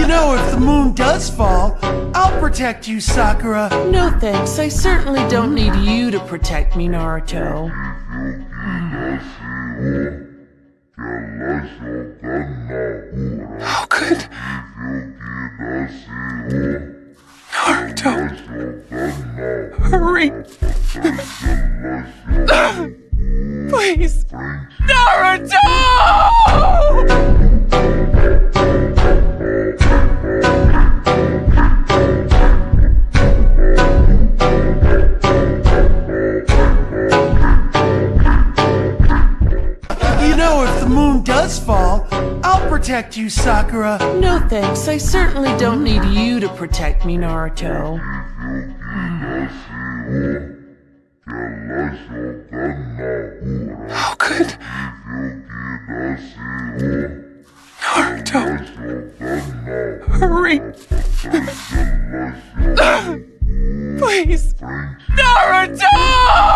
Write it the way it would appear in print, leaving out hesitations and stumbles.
You know, if the moon does fall, I'll protect you, Sakura. No thanks, I certainly don't need you to protect me, Naruto. How could Naruto hurry? Please, Naruto! You know, if the moon does fall, I'll protect you, Sakura. No thanks, I certainly don't need you to protect me, Naruto. How could Naruto hurry? Please, Naruto!